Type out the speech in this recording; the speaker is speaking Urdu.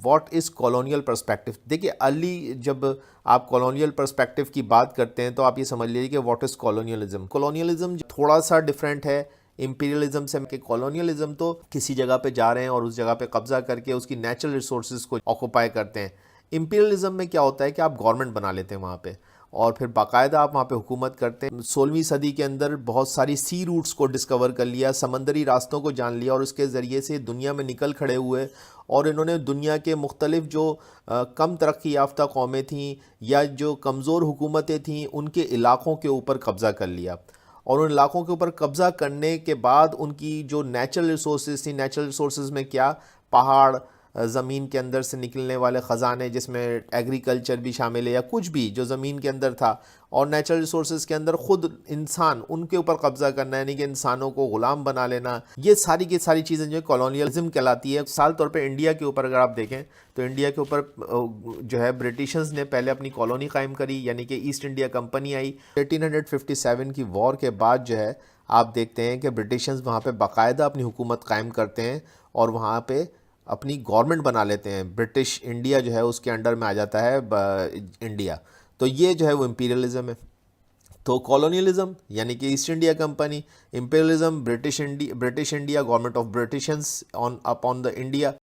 What is colonial perspective. دیکھیے ارلی جب آپ کالونیل پرسپیکٹو کی بات کرتے ہیں تو آپ یہ سمجھ لیجیے کہ واٹ از کالونیلزم. کالونیلزم تھوڑا سا ڈفرینٹ ہے امپیریلزم سے. کہ کالونیلزم تو کسی جگہ پہ جا رہے ہیں اور اس جگہ پہ قبضہ کر کے اس کی نیچرل ریسورسز کو آکوپائی کرتے ہیں. امپیریلزم میں کیا ہوتا ہے کہ آپ گورنمنٹ بنا لیتے ہیں وہاں پہ اور پھر باقاعدہ آپ وہاں پہ حکومت کرتے ہیں. 16ویں صدی کے اندر بہت ساری سی روٹس کو ڈسکور کر لیا, سمندری راستوں کو جان لیا اور اس کے ذریعے سے دنیا میں نکل کھڑے ہوئے اور انہوں نے دنیا کے مختلف جو کم ترقی یافتہ قومیں تھیں یا جو کمزور حکومتیں تھیں ان کے علاقوں کے اوپر قبضہ کر لیا. اور ان علاقوں کے اوپر قبضہ کرنے کے بعد ان کی جو نیچرل ریسورسز تھیں, نیچرل ریسورسز میں کیا, پہاڑ, زمین کے اندر سے نکلنے والے خزانے جس میں ایگریکلچر بھی شامل ہے یا کچھ بھی جو زمین کے اندر تھا, اور نیچرل ریسورسز کے اندر خود انسان, ان کے اوپر قبضہ کرنا, یعنی کہ انسانوں کو غلام بنا لینا. یہ ساری کی ساری چیزیں جو کالونیلزم کہلاتی ہے. مثال طور پہ انڈیا کے اوپر اگر آپ دیکھیں تو انڈیا کے اوپر جو ہے برٹشرز نے پہلے اپنی کالونی قائم کری, یعنی کہ ایسٹ انڈیا کمپنی آئی. 1857 کی وار کے بعد جو ہے آپ دیکھتے ہیں کہ برٹشرز وہاں پہ باقاعدہ اپنی حکومت قائم کرتے ہیں اور وہاں پہ اپنی گورنمنٹ بنا لیتے ہیں. برٹش انڈیا جو ہے اس کے انڈر میں آ جاتا ہے انڈیا. تو یہ جو ہے وہ امپیریلزم ہے. تو کالونیلزم یعنی کہ East India company, imperialism British India, government of Britons upon the India.